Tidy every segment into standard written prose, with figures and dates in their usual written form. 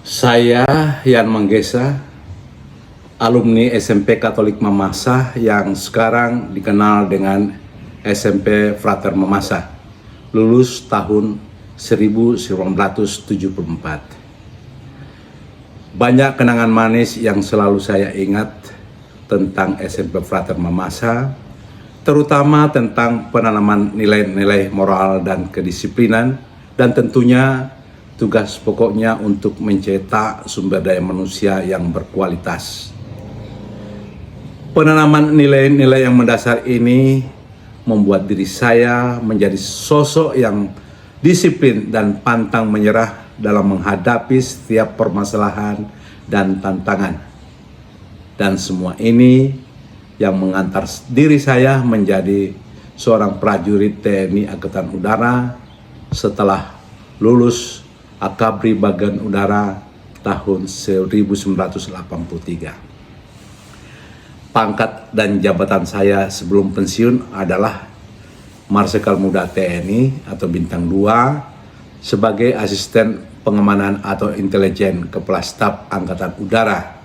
Saya Yan Manggesa, alumni SMP Katolik Mamasa yang sekarang dikenal dengan SMP Frater Mamasa, lulus tahun 1974. Banyak kenangan manis yang selalu saya ingat tentang SMP Frater Mamasa, terutama tentang penanaman nilai-nilai moral dan kedisiplinan, dan tentunya tugas pokoknya untuk mencetak sumber daya manusia yang berkualitas. Penanaman nilai-nilai yang mendasar ini membuat diri saya menjadi sosok yang disiplin dan pantang menyerah dalam menghadapi setiap permasalahan dan tantangan. Dan semua ini yang mengantar diri saya menjadi seorang prajurit TNI Angkatan Udara setelah lulus Akabri Bagian Udara tahun 1983. Pangkat dan jabatan saya sebelum pensiun adalah Marsikal Muda TNI atau Bintang 2 sebagai asisten pengamanan atau intelijen Kepala Staf Angkatan Udara.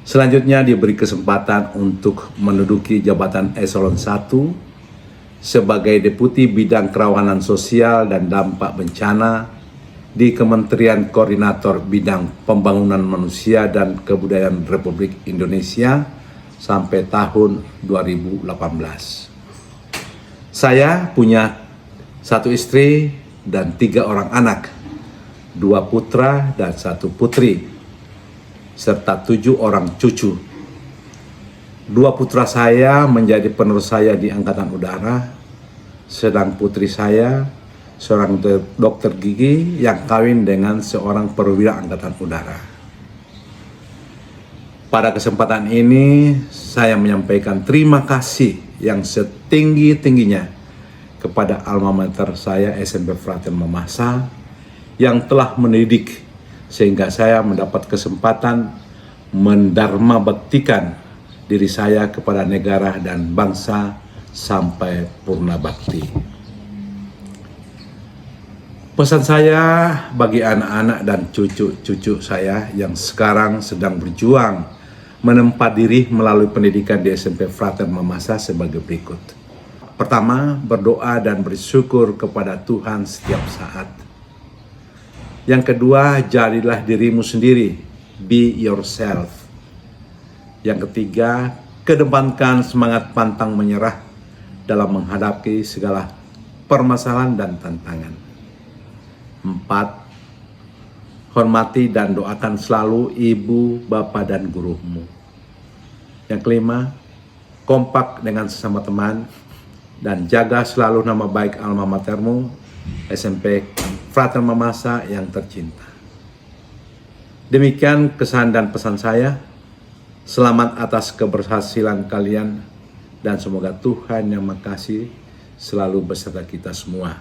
Selanjutnya diberi kesempatan untuk menduduki jabatan Eselon 1 sebagai Deputi Bidang Kerawanan Sosial dan Dampak Bencana di Kementerian Koordinator Bidang Pembangunan Manusia dan Kebudayaan Republik Indonesia sampai tahun 2018. Saya punya 1 istri dan 3 orang anak, 2 putra dan 1 putri, serta 7 orang cucu. 2 putra saya menjadi penerus saya di Angkatan Udara, sedang putri saya seorang dokter gigi yang kawin dengan seorang perwira Angkatan Udara. Pada kesempatan ini, saya menyampaikan terima kasih yang setinggi-tingginya kepada alma mater saya SMP Frater Mamasa yang telah mendidik sehingga saya mendapat kesempatan mendharma baktikan diri saya kepada negara dan bangsa sampai purna bakti. Pesan saya bagi anak-anak dan cucu-cucu saya yang sekarang sedang berjuang menempa diri melalui pendidikan di SMP Frater Mamasa sebagai berikut. Pertama, berdoa dan bersyukur kepada Tuhan setiap saat. Yang kedua, jadilah dirimu sendiri, be yourself. Yang ketiga, kedepankan semangat pantang menyerah dalam menghadapi segala permasalahan dan tantangan. 4. Hormati dan doakan selalu ibu, bapak, dan gurumu. Yang kelima, kompak dengan sesama teman dan jaga selalu nama baik alma matermu, SMP Frater Mamasa yang tercinta. Demikian kesan dan pesan saya. Selamat atas keberhasilan kalian dan semoga Tuhan yang Maha Kasih selalu beserta kita semua.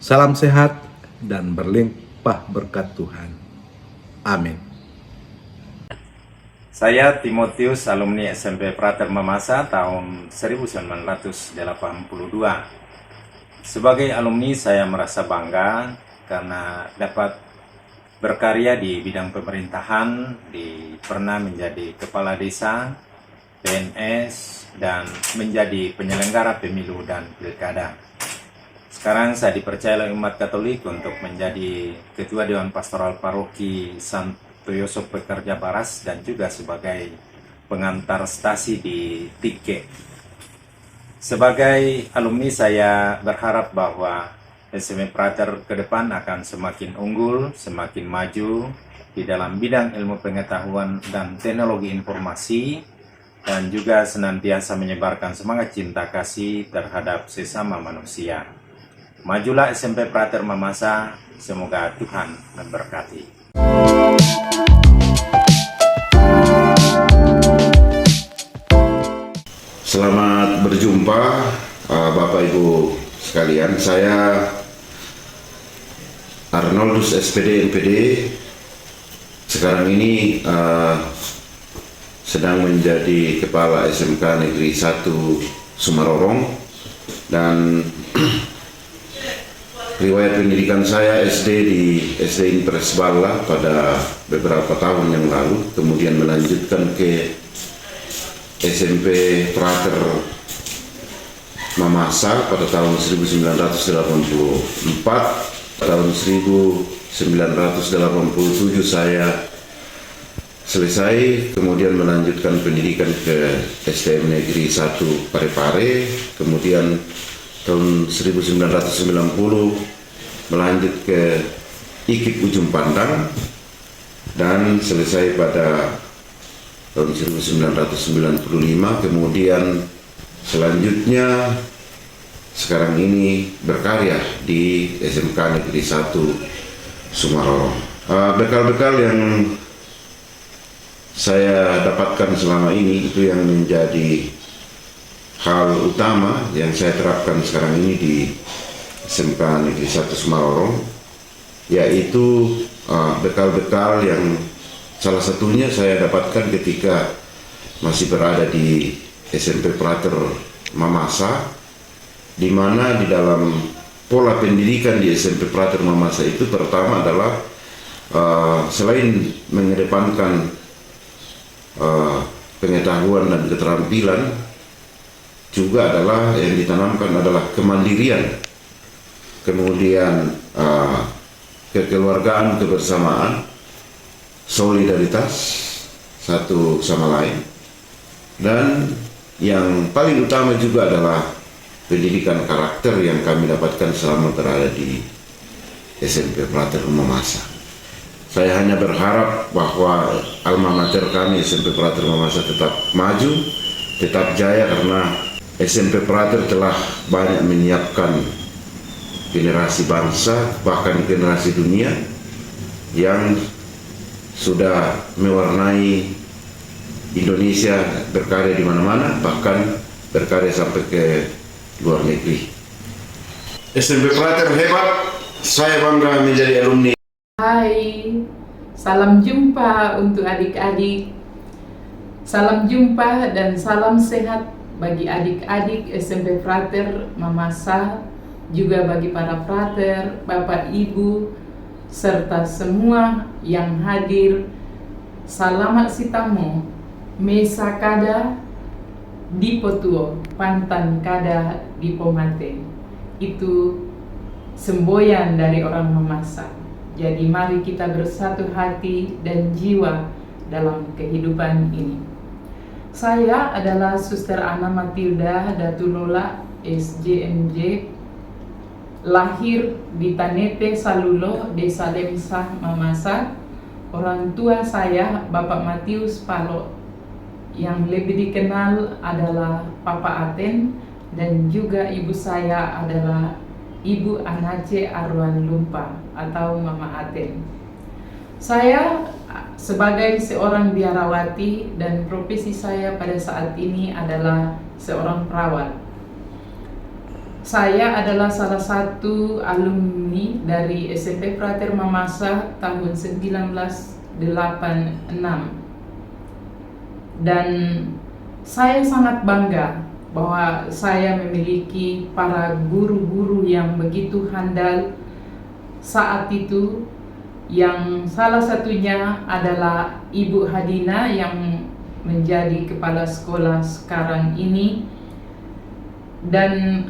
Salam sehat dan berlimpah berkat Tuhan. Amin. Saya Timotius, alumni SMP Frater Mamasa tahun 1982. Sebagai alumni saya merasa bangga karena dapat berkarya di bidang pemerintahan, pernah menjadi kepala desa, PNS, dan menjadi penyelenggara pemilu dan pilkada. Sekarang saya dipercaya oleh umat Katolik untuk menjadi Ketua Dewan Pastoral Paroki Santo Yosef Pekerja Baras dan juga sebagai pengantar stasi di Tike. Sebagai alumni saya berharap bahwa SMP Frater ke depan akan semakin unggul, semakin maju di dalam bidang ilmu pengetahuan dan teknologi informasi dan juga senantiasa menyebarkan semangat cinta kasih terhadap sesama manusia. Majulah SMP Frater Mamasa, semoga Tuhan memberkati. Selamat berjumpa Bapak Ibu sekalian. Saya Arnoldus SPD MPD. Sekarang ini sedang menjadi Kepala SMK Negeri 1 Sumarorong dan riwayat pendidikan saya SD di SD Impres Balla pada beberapa tahun yang lalu, kemudian melanjutkan ke SMP Prater Mamasa pada tahun 1984. Tahun 1987 saya selesai, kemudian melanjutkan pendidikan ke STM Negeri 1 Parepare, kemudian tahun 1990 melanjut ke IKIP Ujung Pandang, dan selesai pada tahun 1995. Kemudian selanjutnya sekarang ini berkarya di SMK Negeri 1 Sumaroro. Bekal-bekal yang saya dapatkan selama ini itu yang menjadi hal utama yang saya terapkan sekarang ini di SMK Negeri 1 Sumaroro, yaitu bekal-bekal yang salah satunya saya dapatkan ketika masih berada di SMP Prater Mamasa, di mana di dalam pola pendidikan di SMP Prater Mamasa itu pertama adalah selain mengedepankan pengetahuan dan keterampilan, juga adalah yang ditanamkan adalah kemandirian, kemudian kekeluargaan, kebersamaan, solidaritas satu sama lain, dan yang paling utama juga adalah pendidikan karakter yang kami dapatkan selama berada di SMP Prater Mamasa. Saya hanya berharap bahwa alma mater kami SMP Prater Mamasa tetap maju, tetap jaya, karena SMP Prater telah banyak menyiapkan generasi bangsa, bahkan generasi dunia yang sudah mewarnai Indonesia, berkarya di mana-mana, bahkan berkarya sampai ke luar negeri. SMP Prater hebat, saya bangga menjadi alumni. Hai, salam jumpa untuk adik-adik. Salam jumpa dan salam sehat bagi adik-adik SMP Prater Mamasa, juga bagi para frater, Bapak Ibu, serta semua yang hadir. Selamat sitamo, mesa kada di Potuo, pantan kada di Pomate. Itu semboyan dari orang Mamasa. Jadi mari kita bersatu hati dan jiwa dalam kehidupan ini. Saya adalah Suster Ana Matilda Datulola, SJMJ, lahir di Tanete Salulo, Desa Lemsah, Mamasa. Orang tua saya Bapak Matius Palo, yang lebih dikenal adalah Papa Aten, dan juga ibu saya adalah Ibu Anace Arwan Lumpa atau Mama Aten. Saya sebagai seorang biarawati dan profesi saya pada saat ini adalah seorang perawat. Saya adalah salah satu alumni dari SMP Prater Mamasa tahun 1986. Dan saya sangat bangga bahwa saya memiliki para guru-guru yang begitu handal saat itu, yang salah satunya adalah Ibu Hadina yang menjadi kepala sekolah sekarang ini. Dan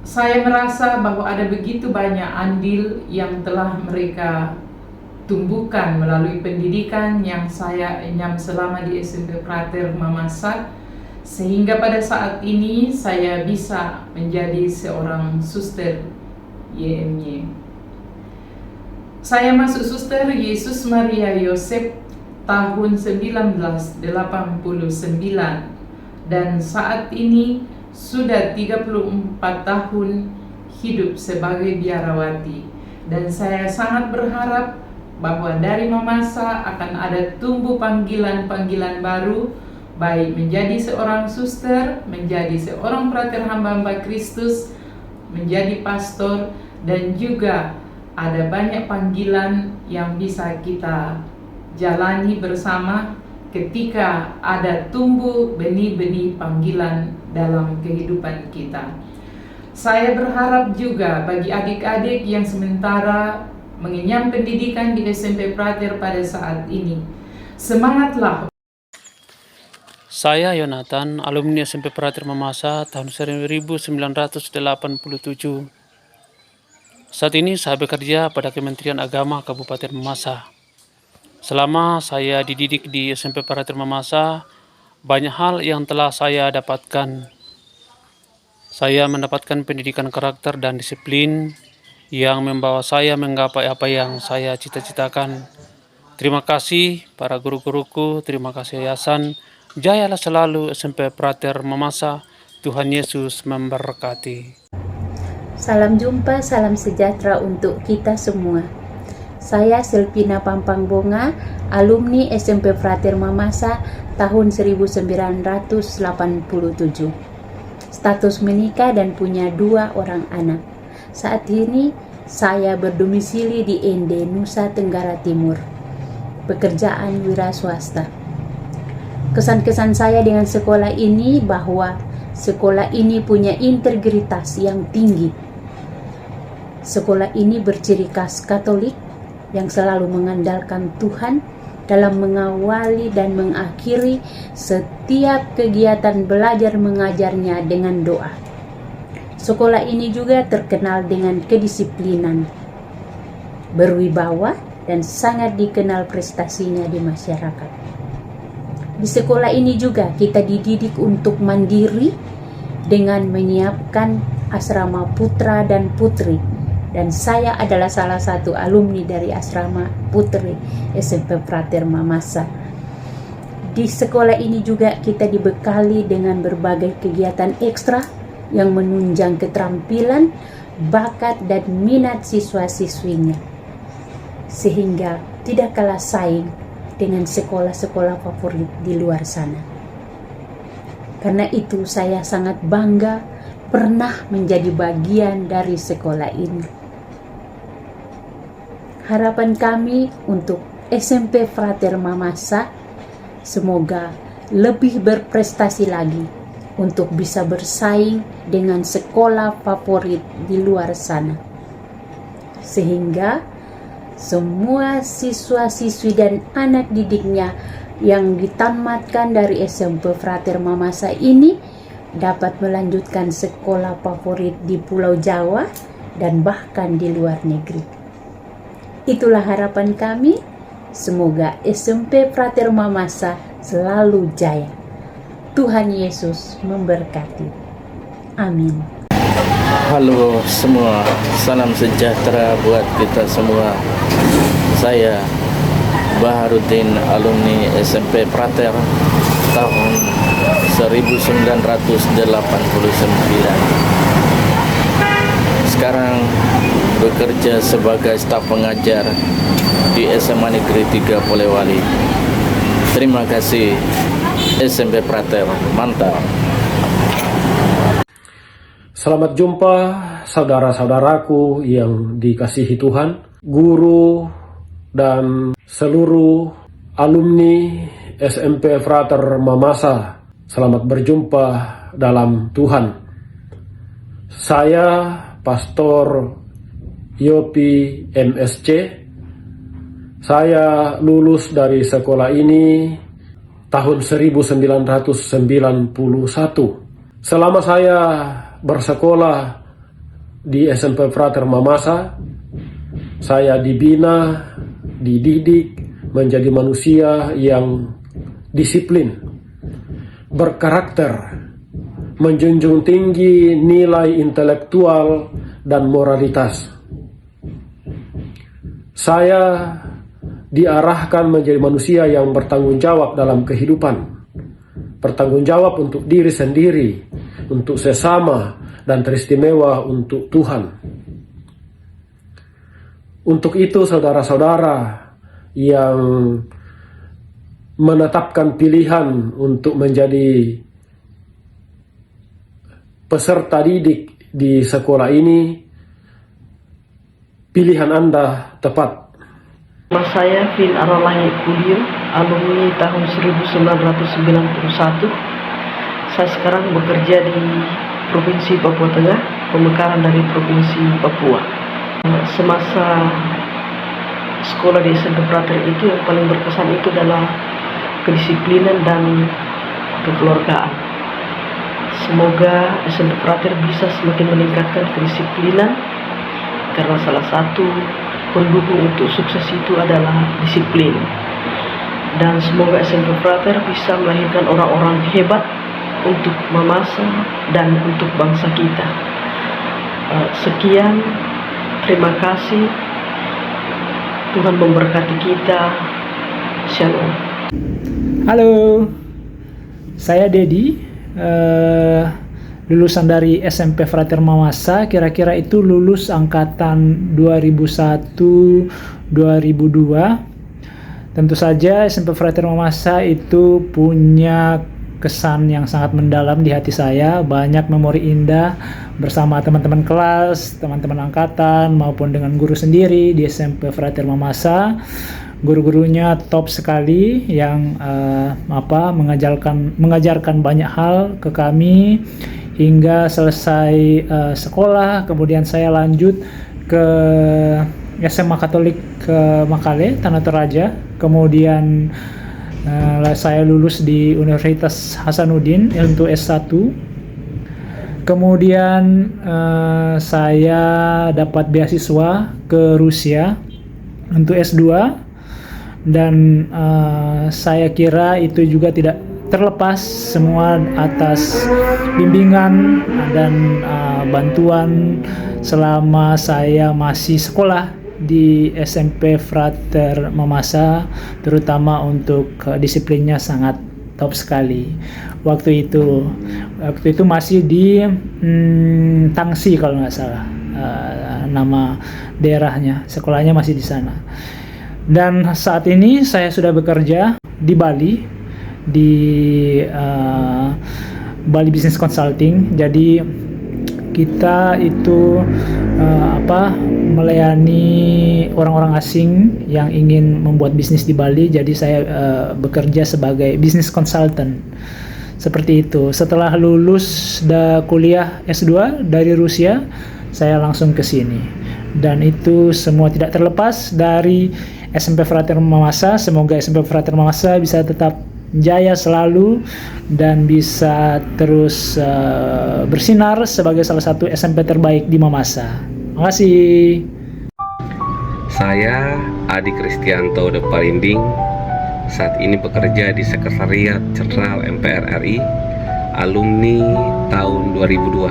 saya merasa bahwa ada begitu banyak andil yang telah mereka tumbuhkan melalui pendidikan yang saya enyam selama di SMP Prater Mamasa, sehingga pada saat ini saya bisa menjadi seorang suster YMY. Saya masuk suster Yesus Maria Yosef tahun 1989, dan saat ini sudah 34 tahun hidup sebagai biarawati. Dan saya sangat berharap bahwa dari Mamasa akan ada tumbuh panggilan-panggilan baru, baik menjadi seorang suster, menjadi seorang frater hamba-hamba Kristus, menjadi pastor, dan juga ada banyak panggilan yang bisa kita jalani bersama ketika ada tumbuh benih-benih panggilan dalam kehidupan kita. Saya berharap juga bagi adik-adik yang sementara mengenyam pendidikan di SMP Prater pada saat ini, semangatlah. Saya Yonatan, alumni SMP Prater Mamasa tahun 1987. Saat ini saya bekerja pada Kementerian Agama Kabupaten Mamasa. Selama saya dididik di SMP Prater Mamasa, banyak hal yang telah saya dapatkan. Saya mendapatkan pendidikan karakter dan disiplin yang membawa saya menggapai apa yang saya cita-citakan. Terima kasih para guru-guruku, terima kasih yayasan. Jayalah selalu SMP Prater Mamasa. Tuhan Yesus memberkati. Salam jumpa, salam sejahtera untuk kita semua. Saya Silvina Pampang Bonga, alumni SMP Prater Mamasa tahun 1987. Status menikah dan punya 2 orang anak. Saat ini saya berdomisili di Ende, Nusa Tenggara Timur. Pekerjaan wira swasta. Kesan-kesan saya dengan sekolah ini bahwa sekolah ini punya integritas yang tinggi. Sekolah ini berciri khas Katolik yang selalu mengandalkan Tuhan dalam mengawali dan mengakhiri setiap kegiatan belajar mengajarnya dengan doa. Sekolah ini juga terkenal dengan kedisiplinan, berwibawa, dan sangat dikenal prestasinya di masyarakat. Di sekolah ini juga kita dididik untuk mandiri dengan menyiapkan asrama putra dan putri, dan saya adalah salah satu alumni dari asrama putri SMP Prater Mamasa. Di sekolah ini juga kita dibekali dengan berbagai kegiatan ekstra yang menunjang keterampilan, bakat, dan minat siswa-siswinya, sehingga tidak kalah saing dengan sekolah-sekolah favorit di luar sana. Karena itu saya sangat bangga pernah menjadi bagian dari sekolah ini. Harapan kami untuk SMP Prater Mamasa semoga lebih berprestasi lagi untuk bisa bersaing dengan sekolah favorit di luar sana, sehingga semua siswa-siswi dan anak didiknya yang ditamatkan dari SMP Prater Mamasa ini dapat melanjutkan sekolah favorit di Pulau Jawa dan bahkan di luar negeri. Itulah harapan kami. Semoga SMP Prater Mamasa selalu jaya. Tuhan Yesus memberkati. Amin. Halo semua, salam sejahtera buat kita semua. Saya Baharudin, alumni SMP Prater tahun 1989. Sekarang bekerja sebagai staf pengajar di SMA Negeri 3 Polewali. Terima kasih SMP Prater, mantap. Selamat jumpa saudara-saudaraku yang dikasihi Tuhan, guru dan seluruh alumni SMP Prater Mamasa. Selamat berjumpa dalam Tuhan. Saya Pastor Yopi MSC. Saya lulus dari sekolah ini tahun 1991. Selama saya bersekolah di SMP Prater Mamasa, saya dibina, dididik menjadi manusia yang disiplin, berkarakter, menjunjung tinggi nilai intelektual dan moralitas. Saya diarahkan menjadi manusia yang bertanggung jawab dalam kehidupan, bertanggung jawab untuk diri sendiri, untuk sesama, dan teristimewa untuk Tuhan. Untuk itu saudara-saudara yang menetapkan pilihan untuk menjadi peserta didik di sekolah ini, pilihan Anda tepat. Nama saya Vin Arolangit Kulio, alumni tahun 1991. Saya sekarang bekerja di Provinsi Papua Tengah, pemekaran dari Provinsi Papua. Semasa sekolah di SMP Frater itu yang paling berkesan itu adalah kedisiplinan dan kekeluargaan. Semoga SMP Frater bisa semakin meningkatkan kedisiplinan, karena salah satu pendukung untuk sukses itu adalah disiplin. Dan semoga SMP Frater bisa melahirkan orang-orang hebat untuk Mamasa dan untuk bangsa kita. Sekian, terima kasih. Tuhan memberkati kita. Shalom. Halo, saya Dedi, lulusan dari SMP Frater Mamasa. Kira-kira itu lulus angkatan 2001-2002. Tentu saja SMP Frater Mamasa itu punya kesan yang sangat mendalam di hati saya. Banyak memori indah bersama teman-teman kelas, teman-teman angkatan, maupun dengan guru sendiri di SMP Frater Mamasa. Guru-gurunya top sekali yang mengajarkan banyak hal ke kami hingga selesai sekolah. Kemudian saya lanjut ke SMA Katolik ke Makale, Tanah Toraja. Kemudian saya lulus di Universitas Hasanuddin untuk S1. Kemudian saya dapat beasiswa ke Rusia untuk S2, dan saya kira itu juga tidak terlepas semua atas bimbingan dan bantuan selama saya masih sekolah di SMP Frater Mamasa, terutama untuk disiplinnya sangat top sekali. Waktu itu masih di Tangsi kalau nggak salah nama daerahnya, sekolahnya masih di sana. Dan saat ini saya sudah bekerja di Bali, di Bali Business Consulting. Jadi kita itu melayani orang-orang asing yang ingin membuat bisnis di Bali. Jadi saya bekerja sebagai business consultant. Seperti itu. Setelah lulus kuliah S2 dari Rusia, saya langsung ke sini. Dan itu semua tidak terlepas dari SMP Frater Mamasa. Semoga SMP Frater Mamasa bisa tetap jaya selalu dan bisa terus bersinar sebagai salah satu SMP terbaik di Mamasa. Terima kasih. Saya Adi Kristianto De Palinding, saat ini bekerja di Sekretariat Jenderal MPR RI, alumni tahun 2002.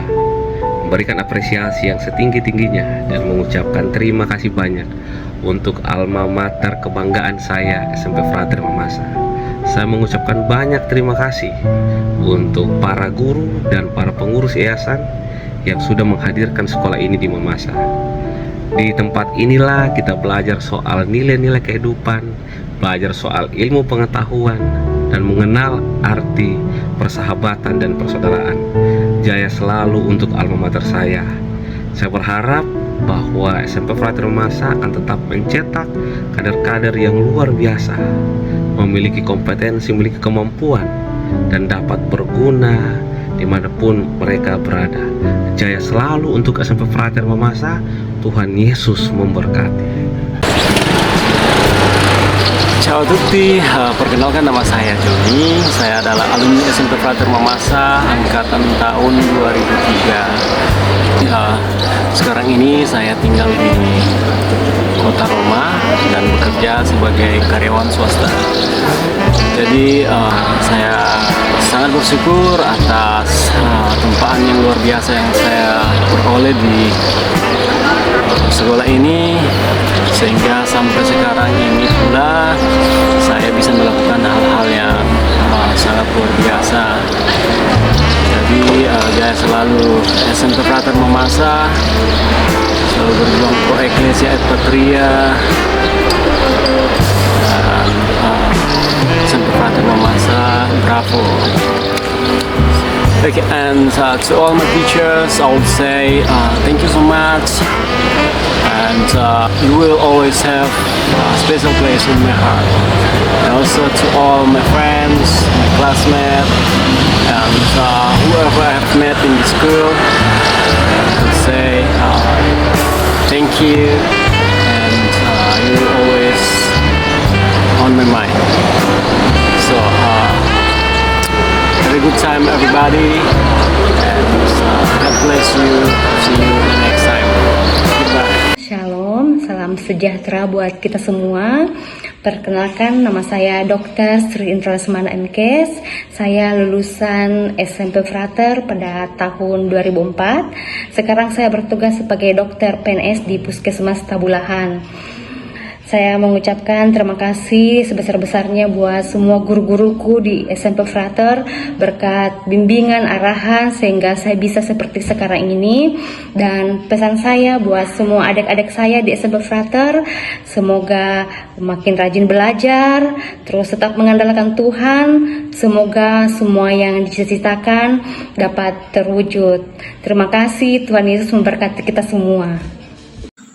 Memberikan apresiasi yang setinggi-tingginya dan mengucapkan terima kasih banyak untuk alma mater kebanggaan saya, SMP Frater Mamasa. Saya mengucapkan banyak terima kasih untuk para guru dan para pengurus yayasan yang sudah menghadirkan sekolah ini di Mamasa. Di tempat inilah kita belajar soal nilai-nilai kehidupan, belajar soal ilmu pengetahuan, dan mengenal arti persahabatan dan persaudaraan. Jaya selalu untuk alma mater saya. Saya berharap bahwa SMP Frater Mamasa akan tetap mencetak kader-kader yang luar biasa, memiliki kompetensi, memiliki kemampuan, dan dapat berguna dimanapun mereka berada. Jaya selalu untuk SMP Frater Mamasa. Tuhan Yesus memberkati. Ciao tutti, perkenalkan nama saya Joni. Saya adalah alumni SMP Frater Mamasa angkatan tahun 2003. Sekarang ini saya tinggal di Kota Roma dan bekerja sebagai karyawan swasta. Jadi saya sangat bersyukur atas tempaan yang luar biasa yang saya peroleh di sekolah ini, sehingga sampai sekarang ini pula saya bisa melakukan hal-hal yang sangat luar biasa. Jadi jaya selalu SMP Frater Mamasa, selalu berjuang pro Ecclesia et Patria, dan SMP Frater Mamasa, bravo. Okay, and to all my teachers, I would say thank you so much, and you will always have special place in my heart. And also to all my friends, my classmates, and whoever I have met in the school, to say thank you, and you're always on my mind. So have a good time, everybody, and God bless you. See you next time. Goodbye. Shalom, salam sejahtera buat kita semua. Perkenalkan, nama saya Dr. Sri Indra Lesmana MKes. Saya lulusan SMP Frater pada tahun 2004. Sekarang saya bertugas sebagai dokter PNS di Puskesmas Tabulahan. Saya mengucapkan terima kasih sebesar-besarnya buat semua guru-guruku di SMP Frater, berkat bimbingan, arahan, sehingga saya bisa seperti sekarang ini. Dan pesan saya buat semua adik-adik saya di SMP Frater, semoga makin rajin belajar, terus tetap mengandalkan Tuhan, semoga semua yang dicita-citakan dapat terwujud. Terima kasih, Tuhan Yesus memberkati kita semua.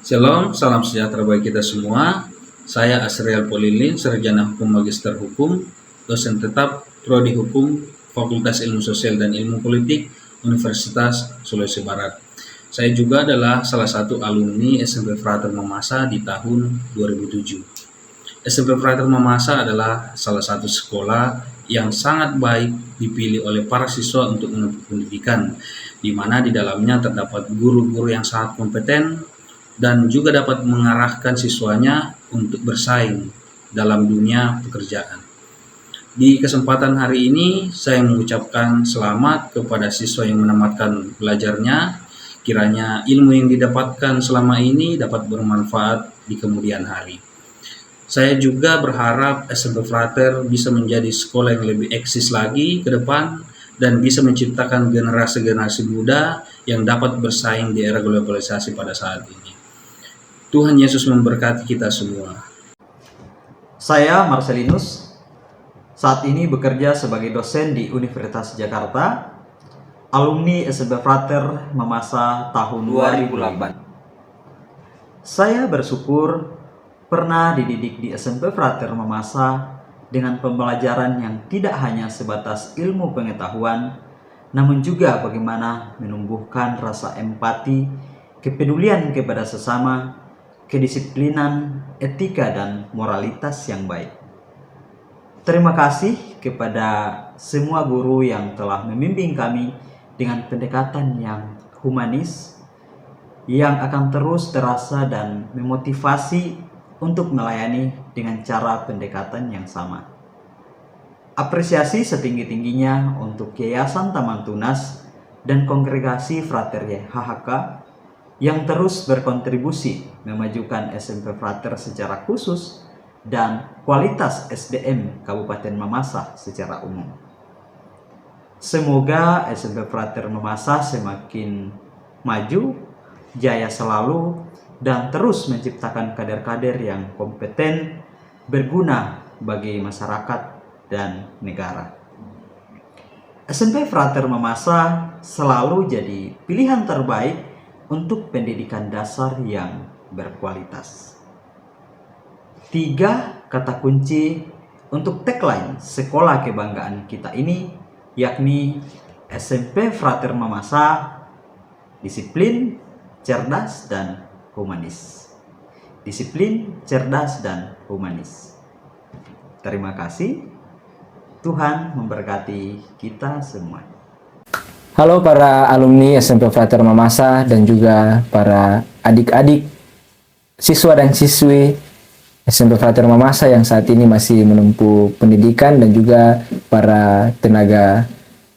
Shalom, salam sejahtera bagi kita semua. Saya Asriel Polilin, Sarjana Hukum Magister Hukum, dosen tetap Prodi Hukum, Fakultas Ilmu Sosial dan Ilmu Politik, Universitas Sulawesi Barat. Saya juga adalah salah satu alumni SMP Frater Mamasa di tahun 2007. SMP Frater Mamasa adalah salah satu sekolah yang sangat baik dipilih oleh para siswa untuk menempuh pendidikan, di mana di dalamnya terdapat guru-guru yang sangat kompeten dan juga dapat mengarahkan siswanya untuk bersaing dalam dunia pekerjaan. Di kesempatan hari ini, saya mengucapkan selamat kepada siswa yang menamatkan belajarnya. Kiranya ilmu yang didapatkan selama ini dapat bermanfaat di kemudian hari. Saya juga berharap SMP Frater bisa menjadi sekolah yang lebih eksis lagi ke depan dan bisa menciptakan generasi-generasi muda yang dapat bersaing di era globalisasi pada saat ini. Tuhan Yesus memberkati kita semua. Saya Marcelinus, saat ini bekerja sebagai dosen di Universitas Jakarta, alumni SMP Frater Mamasa tahun 2008. Saya bersyukur pernah dididik di SMP Frater Mamasa dengan pembelajaran yang tidak hanya sebatas ilmu pengetahuan, namun juga bagaimana menumbuhkan rasa empati, kepedulian kepada sesama, kedisiplinan, etika, dan moralitas yang baik. Terima kasih kepada semua guru yang telah membimbing kami dengan pendekatan yang humanis, yang akan terus terasa dan memotivasi untuk melayani dengan cara pendekatan yang sama. Apresiasi setinggi-tingginya untuk Yayasan Taman Tunas dan Kongregasi Frater YHHK yang terus berkontribusi memajukan SMP Frater secara khusus dan kualitas SDM Kabupaten Mamasa secara umum. Semoga SMP Frater Mamasa semakin maju, jaya selalu, dan terus menciptakan kader-kader yang kompeten, berguna bagi masyarakat dan negara. SMP Frater Mamasa selalu jadi pilihan terbaik untuk pendidikan dasar yang berkualitas. 3 kata kunci untuk tagline sekolah kebanggaan kita ini, yakni SMP Frater Mamasa, disiplin, cerdas, dan humanis. Disiplin, cerdas, dan humanis. Terima kasih. Tuhan memberkati kita semua. Halo para alumni SMP Frater Mamasa dan juga para adik-adik siswa dan siswi SMP Frater Mamasa yang saat ini masih menempuh pendidikan, dan juga para tenaga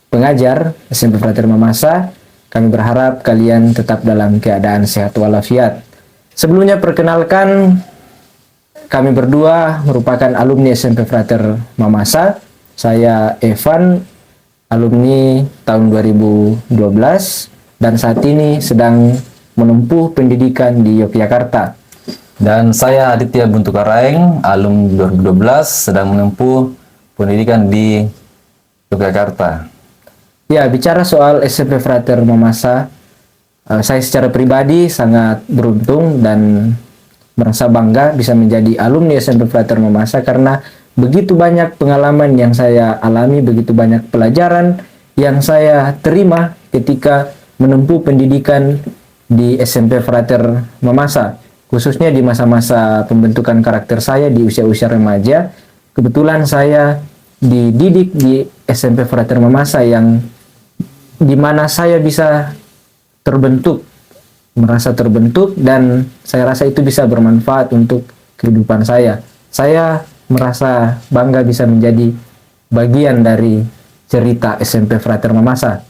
pengajar SMP Frater Mamasa. Kami berharap kalian tetap dalam keadaan sehat walafiat. Sebelumnya perkenalkan, kami berdua merupakan alumni SMP Frater Mamasa. Saya Evan, alumni tahun 2012 dan saat ini sedang menempuh pendidikan di Yogyakarta. Dan saya Aditya Buntu Karaeng, alumni 2012 sedang menempuh pendidikan di Yogyakarta. Ya, bicara soal SMP Frater Mamasa, saya secara pribadi sangat beruntung dan merasa bangga bisa menjadi alumni SMP Frater Mamasa karena begitu banyak pengalaman yang saya alami, begitu banyak pelajaran yang saya terima ketika menempuh pendidikan di SMP Frater Mamasa, khususnya di masa-masa pembentukan karakter saya di usia-usia remaja. Kebetulan saya dididik di SMP Frater Mamasa yang dimana saya bisa terbentuk, merasa terbentuk, dan saya rasa itu bisa bermanfaat untuk kehidupan saya. Saya merasa bangga bisa menjadi bagian dari cerita SMP Frater Mamasa.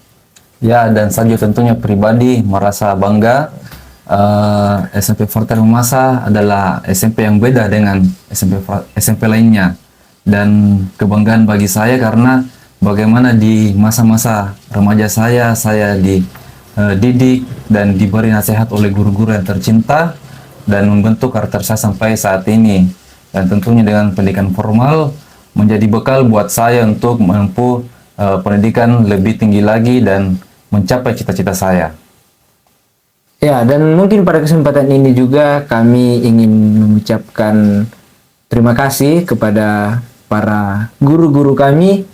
Ya, dan saya tentunya pribadi merasa bangga. SMP Frater Mamasa adalah SMP yang beda dengan SMP lainnya, dan kebanggaan bagi saya karena bagaimana di masa-masa remaja saya dididik dan diberi nasihat oleh guru-guru yang tercinta dan membentuk karakter saya sampai saat ini. Dan tentunya dengan pendidikan formal menjadi bekal buat saya untuk menempuh pendidikan lebih tinggi lagi dan mencapai cita-cita saya. Ya, dan mungkin pada kesempatan ini juga kami ingin mengucapkan terima kasih kepada para guru-guru kami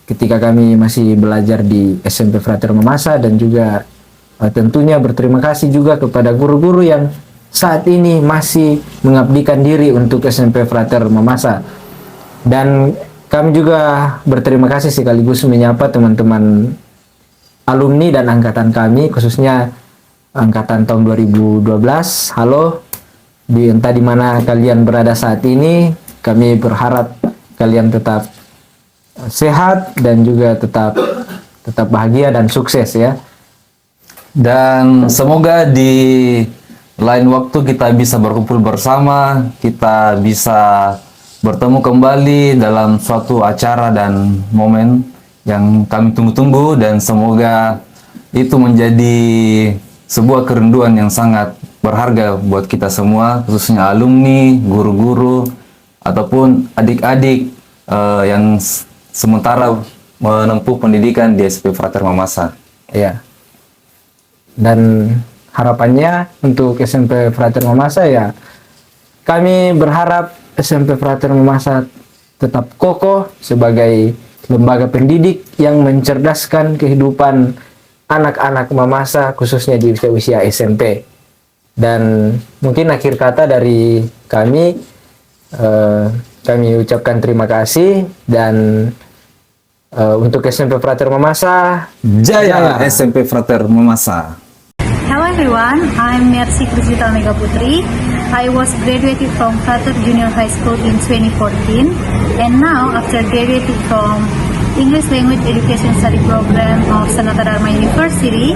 ketika kami masih belajar di SMP Frater Mamasa, dan juga tentunya berterima kasih juga kepada guru-guru yang saat ini masih mengabdikan diri untuk SMP Frater Mamasa. Dan kami juga berterima kasih sekaligus menyapa teman-teman alumni dan angkatan kami, khususnya angkatan tahun 2012. Halo, entah di mana kalian berada saat ini, kami berharap kalian tetap sehat dan juga tetap bahagia dan sukses ya. Dan semoga di lain waktu kita bisa berkumpul bersama, kita bisa bertemu kembali dalam suatu acara dan momen yang kami tunggu-tunggu, dan semoga itu menjadi sebuah kerinduan yang sangat berharga buat kita semua, khususnya alumni, guru-guru, ataupun adik-adik yang sementara menempuh pendidikan di SMP Frater Mamasa. Ya. Dan harapannya untuk SMP Frater Mamasa ya, kami berharap SMP Frater Mamasa tetap kokoh sebagai lembaga pendidik yang mencerdaskan kehidupan anak-anak Mamasa, khususnya di usia-usia SMP. Dan mungkin akhir kata dari kami, kami ucapkan terima kasih, dan untuk SMP Frater Mamasa, Jaya SMP Frater Mamasa. Hello everyone, I'm Mercy Krisita Mega Putri. I was graduated from Frater Junior High School in 2014, and now after graduating from English Language Education Study Program of Sanata Dharma University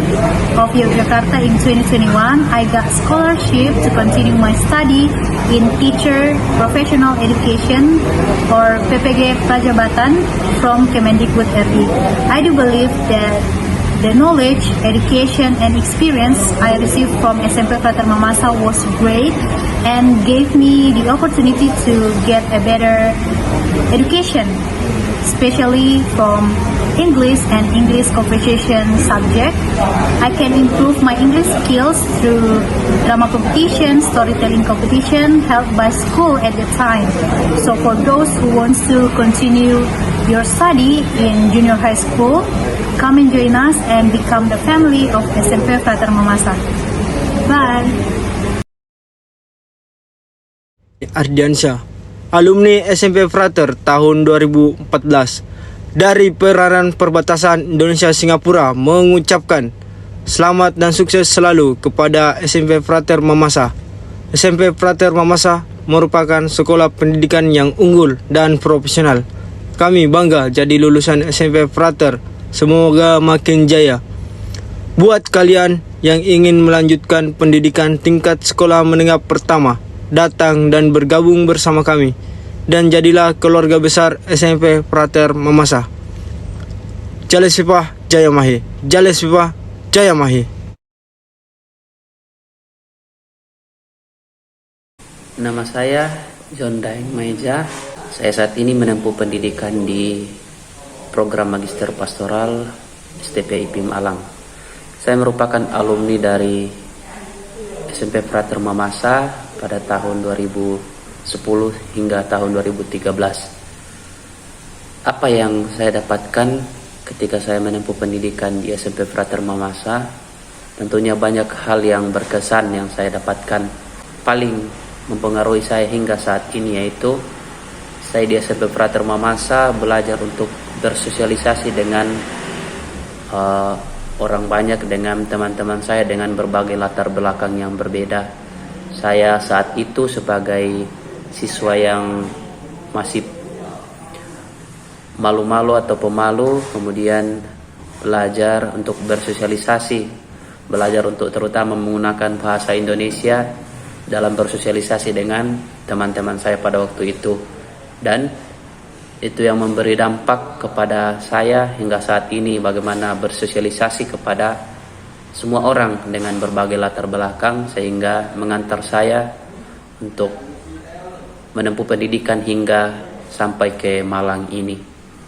of Yogyakarta in 2021, I got scholarship to continue my study in Teacher Professional Education or PPG Prajabatan from Kemendikbud RI. I do believe that the knowledge, education, and experience I received from SMP Frater Mamasa was great and gave me the opportunity to get a better education, especially from English and English conversation subject. I can improve my English skills through drama competition, storytelling competition held by school at the time. So for those who want to continue your study in junior high school, come and join us and become the family of SMP Frater Mamasa. Bye. Ardiansyah, alumni SMP Frater tahun 2014 dari Perairan Perbatasan Indonesia Singapura, mengucapkan selamat dan sukses selalu kepada SMP Frater Mamasa. SMP Frater Mamasa merupakan sekolah pendidikan yang unggul dan profesional. Kami bangga jadi lulusan SMP Frater. Semoga makin jaya. Buat kalian yang ingin melanjutkan pendidikan tingkat sekolah menengah pertama, datang dan bergabung bersama kami, dan jadilah keluarga besar SMP Frater Mamasa. Jale Sipah Jaya Mahi, Jale Sipah Jaya Mahi. Nama saya John Daeng Maeja. Saya saat ini menempuh pendidikan di program Magister Pastoral STP IPI Malang. Saya merupakan alumni dari SMP Frater Mamasa pada tahun 2010 hingga tahun 2013. Apa yang saya dapatkan ketika saya menempuh pendidikan di SMP Frater Mamasa? Tentunya banyak hal yang berkesan yang saya dapatkan. Paling mempengaruhi saya hingga saat ini yaitu saya di SMP Frater Mamasa belajar untuk bersosialisasi dengan orang banyak, dengan teman-teman saya dengan berbagai latar belakang yang berbeda. Saya saat itu sebagai siswa yang masih malu-malu atau pemalu, kemudian belajar untuk bersosialisasi, belajar untuk terutama menggunakan bahasa Indonesia dalam bersosialisasi dengan teman-teman saya pada waktu itu. Dan itu yang memberi dampak kepada saya hingga saat ini, bagaimana bersosialisasi kepada semua orang dengan berbagai latar belakang, sehingga mengantar saya untuk menempuh pendidikan hingga sampai ke Malang ini.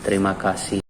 Terima kasih.